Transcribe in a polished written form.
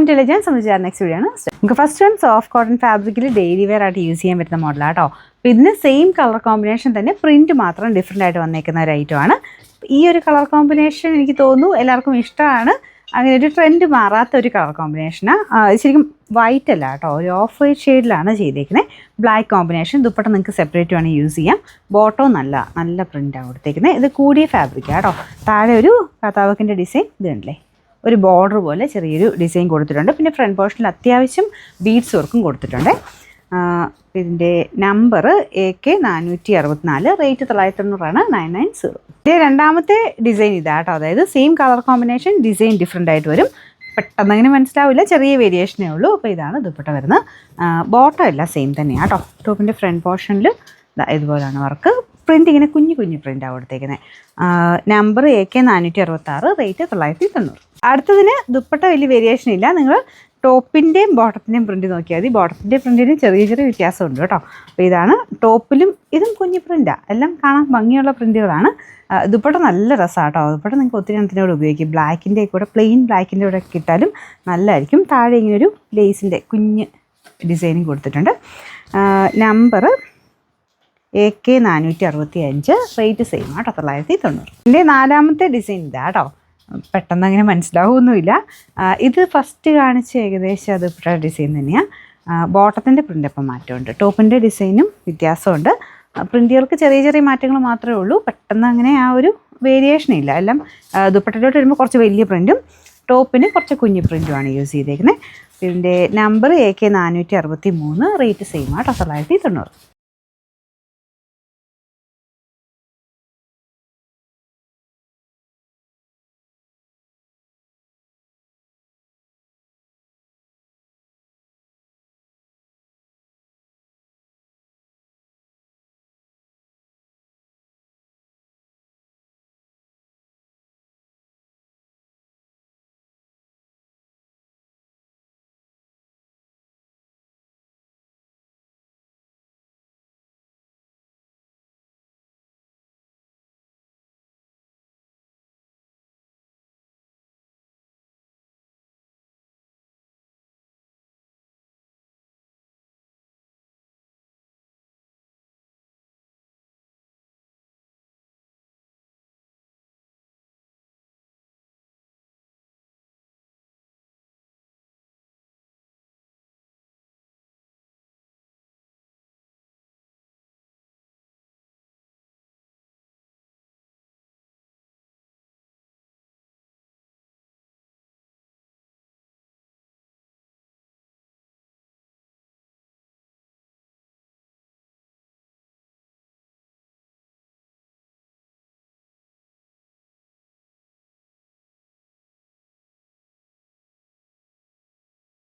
Welcome to legends. Next video ആണ്. നമുക്ക് first one soft cotton ഫാബ്രിക്കിൽ ഡെയിലി വെയർ ആയിട്ട് യൂസ് ചെയ്യാൻ പറ്റുന്ന മോഡലാട്ടോ. അപ്പോൾ ഇതിന് സെയിം കളർ കോമ്പിനേഷൻ തന്നെ പ്രിൻറ്റ് മാത്രം ഡിഫറെൻ്റ് ആയിട്ട് വന്നേക്കുന്ന ഒരു ഐറ്റമാണ്. ഈ ഒരു കളർ കോമ്പിനേഷൻ എനിക്ക് തോന്നുന്നു എല്ലാവർക്കും ഇഷ്ടമാണ്. അങ്ങനെ ഒരു ട്രെൻഡ് മാറാത്ത ഒരു കളർ കോമ്പിനേഷനാണ്. ശരിക്കും വൈറ്റ് അല്ല കേട്ടോ, ഒരു ഓഫ് വൈറ്റ് ഷെയ്ഡിലാണ് ചെയ്തേക്കുന്നത്. Black combination. ദുപ്പട്ട നിങ്ങൾക്ക് സെപ്പറേറ്റ് വേണമെങ്കിൽ യൂസ് ചെയ്യാം. ബോട്ടോ നല്ല പ്രിൻ്റാണ് കൊടുത്തേക്കുന്നത്. ഇത് കൂടിയ ഫാബ്രിക്കാണ് കേട്ടോ. താഴെ ഒരു കഥാവക്കിൻ്റെ ഡിസൈൻ ഇതുണ്ടല്ലേ, ഒരു ബോർഡർ പോലെ ചെറിയൊരു ഡിസൈൻ കൊടുത്തിട്ടുണ്ട്. പിന്നെ ഫ്രണ്ട് പോർഷനിൽ അത്യാവശ്യം ബീഡ്സ് വർക്കും കൊടുത്തിട്ടുണ്ട്. ഇതിൻ്റെ നമ്പർ AK464, റേറ്റ് 990. 990. ഇതിൻ്റെ രണ്ടാമത്തെ ഡിസൈൻ ഇതാട്ടോ. അതായത് same colour combination, design different ആയിട്ട് വരും. പെട്ടെന്ന് അങ്ങനെ മനസ്സിലാവില്ല, ചെറിയ വേരിയേഷനേ ഉള്ളൂ. അപ്പോൾ ഇതാണ് ദുപ്പട്ട വരുന്നത്. ബോട്ടം എല്ലാം സെയിം തന്നെയാണ് കേട്ടോ. ടോപ്പിൻ്റെ ഫ്രണ്ട് പോർഷനിൽ ഇതുപോലെയാണ് വർക്ക്. പ്രിൻ്റ് ഇങ്ങനെ കുഞ്ഞു പ്രിൻ്റാണ് കൊടുത്തേക്കുന്നത്. Number AK466, rate 990. അടുത്തതിന് ദുപ്പട്ട വലിയ വേരിയേഷൻ ഇല്ല. നിങ്ങൾ ടോപ്പിൻ്റെയും ബോട്ടത്തിൻ്റെയും പ്രിൻ്റ് നോക്കിയാൽ മതി. ബോട്ടത്തിൻ്റെ പ്രിൻറ്റിന് ചെറിയ വ്യത്യാസമുണ്ട് കേട്ടോ. അപ്പോൾ ഇതാണ് ടോപ്പിലും, ഇതും കുഞ്ഞു പ്രിൻ്റാണ്. എല്ലാം കാണാൻ ഭംഗിയുള്ള പ്രിൻറ്റുകളാണ്. ദുപ്പട്ട നല്ല രസമാണ് കേട്ടോ. ദുപ്പട്ട നിങ്ങൾക്ക് ഒത്തിരി എണ്ണത്തിൻ്റെ കൂടെ ഉപയോഗിക്കും. ബ്ലാക്കിൻ്റെ കൂടെ, പ്ലെയിൻ ബ്ലാക്കിൻ്റെ കൂടെ ഇട്ടാലും നല്ലതായിരിക്കും. താഴെ ഇങ്ങനൊരു ലേസിൻ്റെ കുഞ്ഞ് ഡിസൈനും കൊടുത്തിട്ടുണ്ട്. നമ്പർ AK465, റേറ്റ് സെയിം ആട്ടോ, 990. ഇതിൻ്റെ നാലാമത്തെ ഡിസൈൻ ഇതാ കേട്ടോ. പെട്ടെന്ന് അങ്ങനെ മനസ്സിലാവുമൊന്നുമില്ല. ഇത് ഫസ്റ്റ് കാണിച്ച ഏകദേശം അത് ഡിസൈൻ തന്നെയാണ്. ബോട്ടത്തിൻ്റെ പ്രിൻ്റ് അപ്പം മാറ്റമുണ്ട്, ടോപ്പിൻ്റെ ഡിസൈനും വ്യത്യാസമുണ്ട്. പ്രിൻറ്റുകൾക്ക് ചെറിയ മാറ്റങ്ങൾ മാത്രമേ ഉള്ളൂ. പെട്ടെന്ന് അങ്ങനെ ആ ഒരു വേരിയേഷൻ ഇല്ല. എല്ലാം ദുപ്പട്ടയിലോട്ട് വരുമ്പോൾ കുറച്ച് വലിയ പ്രിൻറ്റും ടോപ്പിന് കുറച്ച് കുഞ്ഞു പ്രിൻറ്റുമാണ് യൂസ് ചെയ്തേക്കുന്നത്. ഇതിൻ്റെ നമ്പർ AK463, റേറ്റ് സെയിം ആട്ടോ, 990.